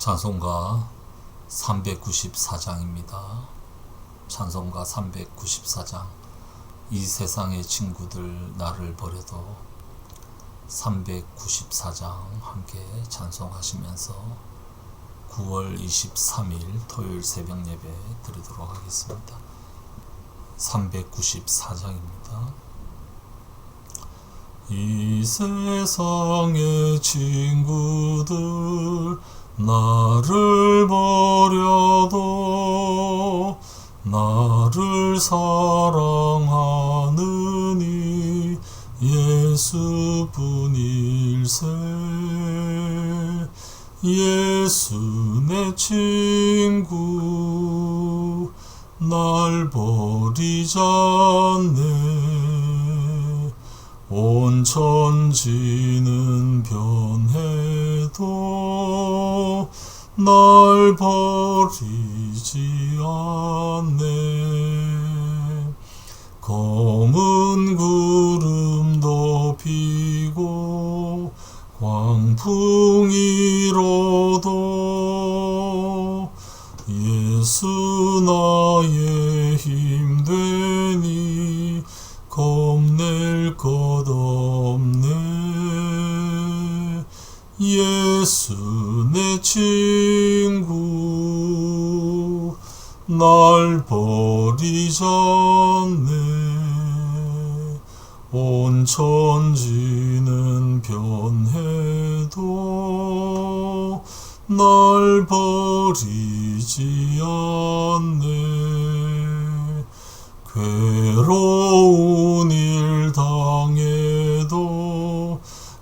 찬송가 394장입니다. 찬송가 394장. 이 세상의 친구들 나를 버려도 394장 함께 찬송하시면서 9월 23일 토요일 새벽 예배 드리도록 하겠습니다. 394장입니다. 이 세상의 친구들 나를 버려도 나를 사랑하느니 예수뿐일세. 예수 내 친구 날 버리지 않네. 온 천지는 변해도 날 버리지 않네. 검은 구름 덮이고 광풍이 일어도 예수 나의 힘 되니 겁낼 것 없네. 예수 내 친구 날 버리지 않네. 온 천지는 변해도 날 버리지 않네. 괴로운 일 당해도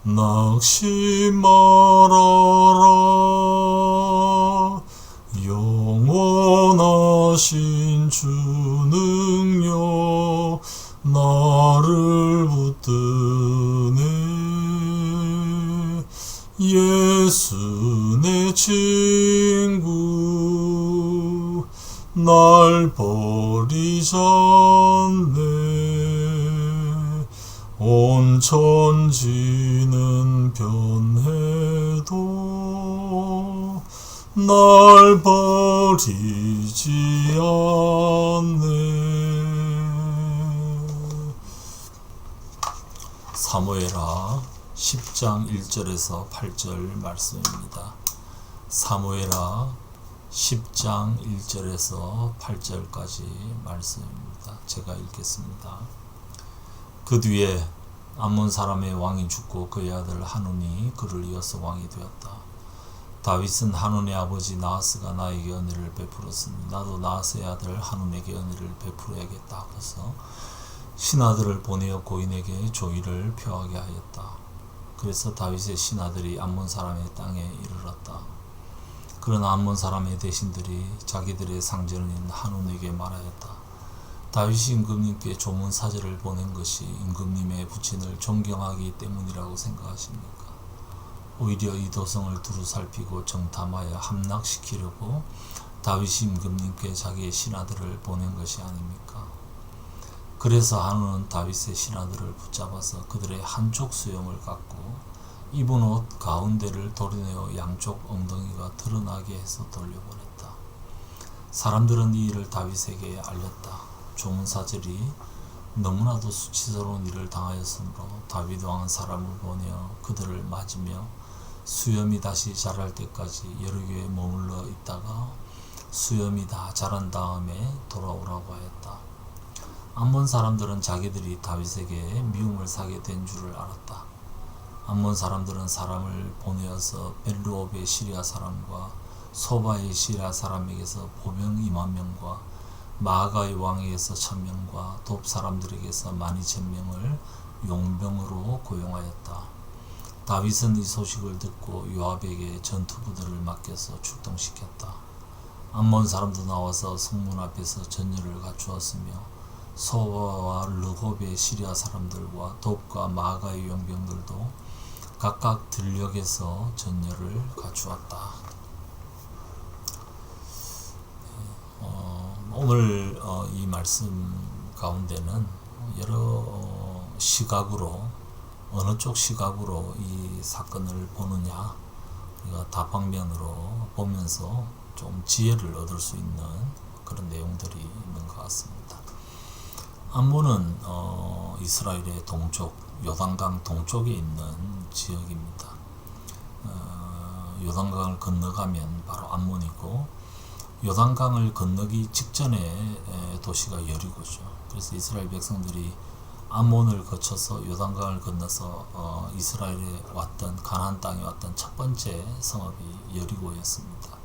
낙심 말아라. 영원하신 주 능력 나를 붙드네. 예수 내 친구 날 버리지 않네. 온 천지는 변해도 날 버리지 않네. 사무엘하 10장 1절에서 8절 말씀입니다. 사무엘하 10장 1절에서 8절까지 말씀입니다. 제가 읽겠습니다. 그 뒤에 암몬 사람의 왕이 죽고 그의 아들 하눈이 그를 이어서 왕이 되었다. 다윗은 하눈의 아버지 나하스가 나에게 은혜를 베풀었으니 나도 나하스의 아들 하눈에게 은혜를 베풀어야겠다 하고서 신하들을 보내어 고인에게 조의를 표하게 하였다. 그래서 다윗의 신하들이 암몬 사람의 땅에 이르렀다. 그러나 암몬 사람의 대신들이 자기들의 상전인 하눈에게 말하였다. 다윗이 임금님께 조문 사절을 보낸 것이 임금님의 부친을 존경하기 때문이라고 생각하십니까? 오히려 이 도성을 두루 살피고 정탐하여 함락시키려고 다윗이 임금님께 자기의 신하들을 보낸 것이 아닙니까? 그래서 하눈은 다윗의 신하들을 붙잡아서 그들의 한쪽 수염을 깎고 입은 옷 가운데를 도려내어 양쪽 엉덩이가 드러나게 해서 돌려보냈다. 사람들은 이 일을 다윗에게 알렸다. 조문사절이 너무나도 수치스러운 일을 당하였으므로 다윗 왕은 사람을 보내어 그들을 맞으며 수염이 다시 자랄 때까지 여러 개에 머물러 있다가 수염이 다 자란 다음에 돌아오라고 하였다. 암몬 사람들은 자기들이 다윗에게 미움을 사게 된 줄을 알았다. 암몬 사람들은 사람을 보내어서 벨루옵의 시리아 사람과 소바의 시리아 사람에게서 보병 20,000명과 마아가의 왕에게서 1,000명과 돕 사람들에게서 12,000명을 용병으로 고용하였다. 다윗은 이 소식을 듣고 요압에게 전투부대를 맡겨서 출동시켰다. 암몬 사람도 나와서 성문 앞에서 전열을 갖추었으며 소바와 르홉의 시리아 사람들과 돕과 마아가의 용병들도 각각 들녘에서 전열을 갖추었다. 오늘 이 말씀 가운데는 여러 시각으로 어느 쪽 시각으로 이 사건을 보느냐 우리가 다방면으로 보면서 좀 지혜를 얻을 수 있는 그런 내용들이 있는 것 같습니다. 암몬은 이스라엘의 동쪽, 요단강 동쪽에 있는 지역입니다. 요단강을 건너가면 바로 암몬이고, 요단강을 건너기 직전에 도시가 여리고죠. 그래서 이스라엘 백성들이 암몬을 거쳐서 요단강을 건너서 이스라엘에 왔던, 가나안 땅에 왔던 첫 번째 성읍이 여리고였습니다.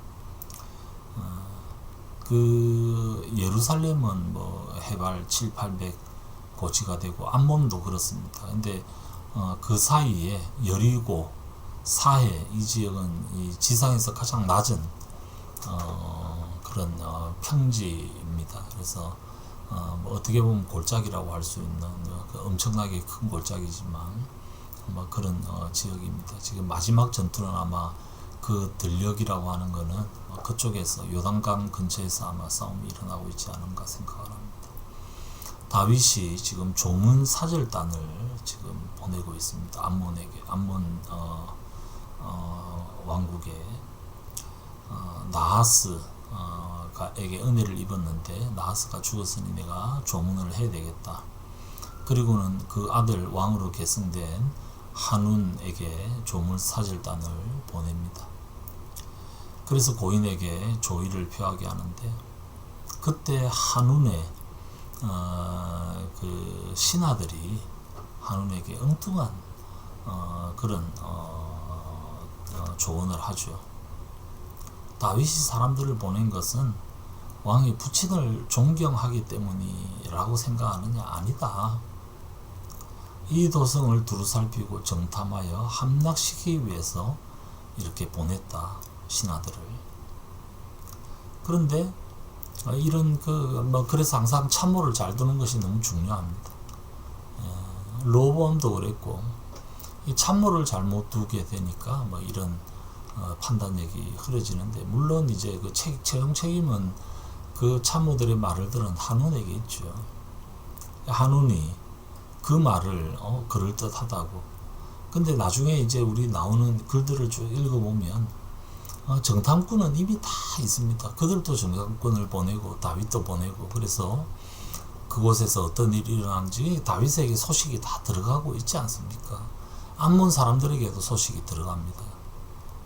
그 예루살렘은 뭐 해발 7, 800 고지가 되고, 암몬도 그렇습니다. 근데 그 사이에 여리고, 사해, 이 지역은 이 지상에서 가장 낮은 그런 평지입니다. 그래서 뭐 어떻게 보면 골짜기라고 할 수 있는 그 엄청나게 큰 골짜기지만 그런 지역입니다. 지금 마지막 전투는 아마 그 들녘이라고 하는 거는 그쪽에서 요단강 근처에서 아마 싸움이 일어나고 있지 않은가 생각을 합니다. 다윗이 지금 조문 사절단을 지금 보내고 있습니다. 암몬에게, 암몬 왕국에 나하스에게 은혜를 입었는데, 나하스가 죽었으니 내가 조문을 해야 되겠다. 그리고는 그 아들 왕으로 계승된 한운에게 조문 사절단을 보냅니다. 그래서 고인에게 조의를 표하게 하는데, 그때 한운의 그 신하들이 한운에게 엉뚱한 그런 조언을 하죠. 다윗이 사람들을 보낸 것은 왕이 부친을 존경하기 때문이라고 생각하느냐? 아니다. 이 도성을 두루살피고 정탐하여 함락시키기 위해서 이렇게 보냈다, 신하들을. 그런데 이런 그래서 항상 참모를 잘 두는 것이 너무 중요합니다. 로보암도 그랬고, 이 참모를 잘못 두게 되니까 이런 판단력이 흐려지는데, 물론 이제 그 최종 책임은 그 참모들의 말을 들은 한운에게 있죠. 한운이 그 말을 그럴듯하다고. 근데 나중에 이제 우리 나오는 글들을 쭉 읽어보면 정탐꾼은 이미 다 있습니다. 그들도 정탐꾼을 보내고 다윗도 보내고, 그래서 그곳에서 어떤 일이 일어나는지 다윗에게 소식이 다 들어가고 있지 않습니까? 암몬 사람들에게도 소식이 들어갑니다.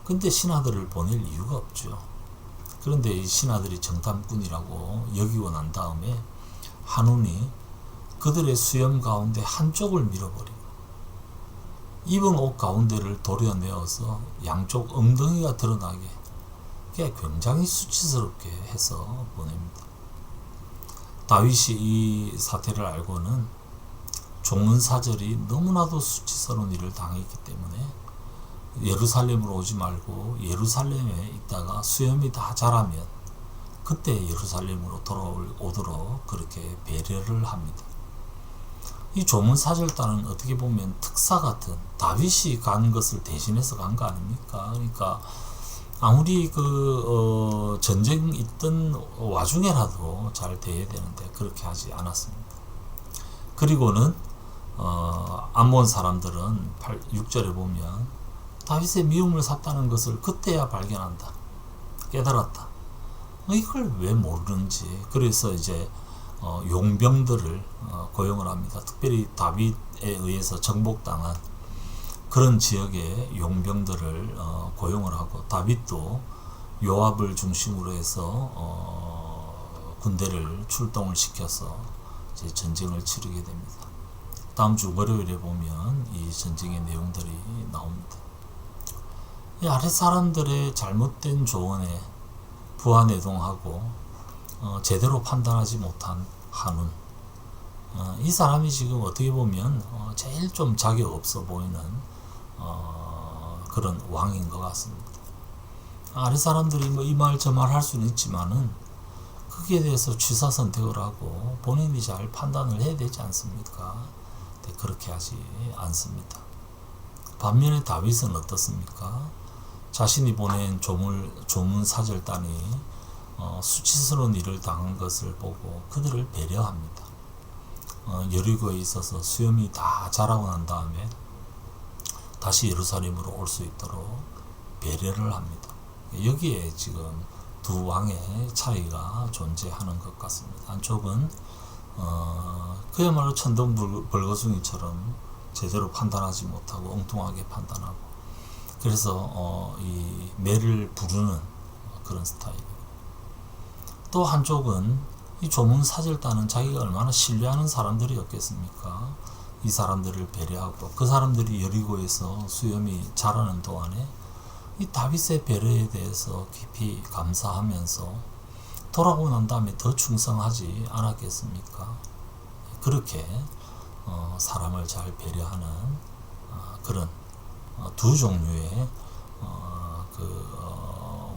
근데 신하들을 보낼 이유가 없죠. 그런데 이 신하들이 정탐꾼이라고 여기고 난 다음에 한운이 그들의 수염 가운데 한쪽을 밀어버리고, 입은 옷 가운데를 도려내어서 양쪽 엉덩이가 드러나게, 굉장히 수치스럽게 해서 보냅니다. 다윗이 이 사태를 알고는 조문사절이 너무나도 수치스러운 일을 당했기 때문에 예루살렘으로 오지 말고 예루살렘에 있다가 수염이 다 자라면 그때 예루살렘으로 돌아오도록 그렇게 배려를 합니다. 이 조문사절단은 어떻게 보면 특사 같은, 다윗이 간 것을 대신해서 간 거 아닙니까? 그러니까 아무리 전쟁 있던 와중에라도 잘 대해야 되는데 그렇게 하지 않았습니다. 그리고는 암몬 사람들은 6절에 보면 다윗의 미움을 샀다는 것을 그때야 발견한다, 깨달았다. 이걸 왜 모르는지. 그래서 이제 용병들을 고용을 합니다. 특별히 다윗에 의해서 정복당한 그런 지역의 용병들을 고용을 하고, 다윗도 요압을 중심으로 해서 군대를 출동을 시켜서 이제 전쟁을 치르게 됩니다. 다음 주 월요일에 보면 이 전쟁의 내용들이 나옵니다. 이 아랫 사람들의 잘못된 조언에 부하내동하고 제대로 판단하지 못한 한운, 이 사람이 지금 어떻게 보면 제일 좀 자격 없어 보이는 그런 왕인 것 같습니다. 아랫 사람들이 이 말 저 말 할 수는 있지만은 거기에 대해서 취사 선택을 하고 본인이 잘 판단을 해야 되지 않습니까? 근데 그렇게 하지 않습니다. 반면에 다윗은 어떻습니까? 자신이 보낸 조문 사절단이 수치스러운 일을 당한 것을 보고 그들을 배려합니다. 여리고에 있어서 수염이 다 자라고 난 다음에 다시 예루살렘으로 올 수 있도록 배려를 합니다. 여기에 지금 두 왕의 차이가 존재하는 것 같습니다. 한쪽은 그야말로 천둥벌거숭이처럼 제대로 판단하지 못하고 엉뚱하게 판단하고, 그래서 이 매를 부르는 그런 스타일이고, 또 한쪽은 이 조문사절단은 자기가 얼마나 신뢰하는 사람들이었겠습니까? 이 사람들을 배려하고, 그 사람들이 여리고에서 수염이 자라는 동안에 이 다윗의 배려에 대해서 깊이 감사하면서 돌아오고 난 다음에 더 충성하지 않았겠습니까? 그렇게 사람을 잘 배려하는 그런 두 종류의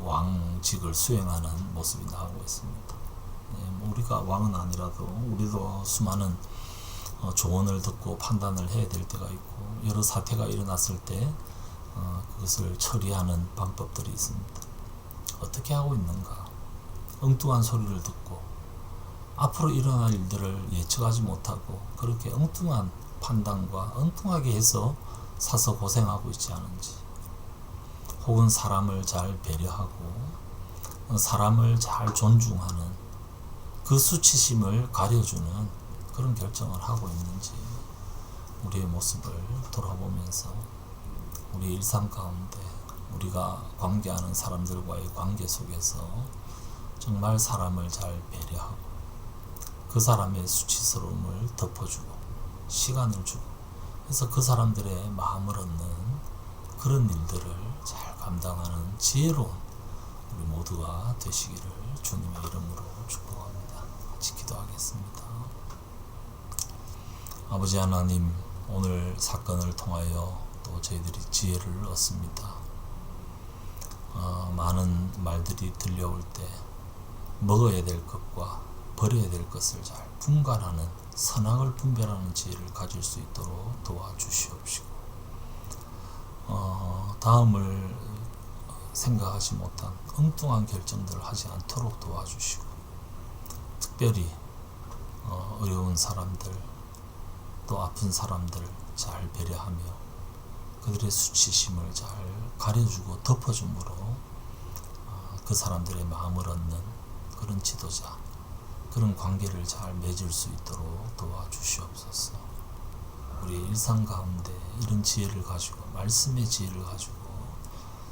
왕직을 수행하는 모습이 나오고 있습니다. 우리가 왕은 아니라도 우리도 수많은 조언을 듣고 판단을 해야 될 때가 있고, 여러 사태가 일어났을 때 그것을 처리하는 방법들이 있습니다. 어떻게 하고 있는가? 엉뚱한 소리를 듣고 앞으로 일어날 일들을 예측하지 못하고 그렇게 엉뚱한 판단과 엉뚱하게 해서 사서 고생하고 있지 않은지, 혹은 사람을 잘 배려하고 사람을 잘 존중하는 그 수치심을 가려주는 그런 결정을 하고 있는지, 우리의 모습을 돌아보면서 우리 일상 가운데 우리가 관계하는 사람들과의 관계 속에서 정말 사람을 잘 배려하고 그 사람의 수치스러움을 덮어주고 시간을 주고 해서 그 사람들의 마음을 얻는 그런 일들을 잘 감당하는 지혜로운 우리 모두가 되시기를 주님의 이름으로 축복합니다. 같이 기도하겠습니다. 아버지 하나님, 오늘 사건을 통하여 또 저희들이 지혜를 얻습니다. 많은 말들이 들려올 때 먹어야 될 것과 버려야 될 것을 잘 분간하는, 선악을 분별하는 지혜를 가질 수 있도록 도와주시옵시고, 다음을 생각하지 못한 엉뚱한 결정들을 하지 않도록 도와주시고, 특별히 어려운 사람들, 또 아픈 사람들 잘 배려하며 그들의 수치심을 잘 가려주고 덮어줌으로 그 사람들의 마음을 얻는 그런 지도자, 그런 관계를 잘 맺을 수 있도록 도와주시옵소서. 우리 일상 가운데 이런 지혜를 가지고, 말씀의 지혜를 가지고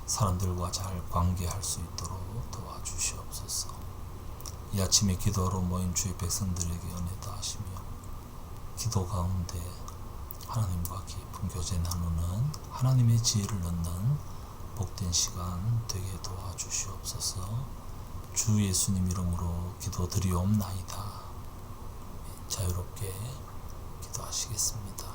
사람들과 잘 관계할 수 있도록 도와주시옵소서. 이 아침에 기도로 모인 주의 백성들에게 은혜 다하시며, 기도 가운데 하나님과 깊은 교제 나누는 하나님의 지혜를 얻는 복된 시간 되게 도와주시옵소서. 주 예수님 이름으로 기도드리옵나이다. 자유롭게 기도하시겠습니다.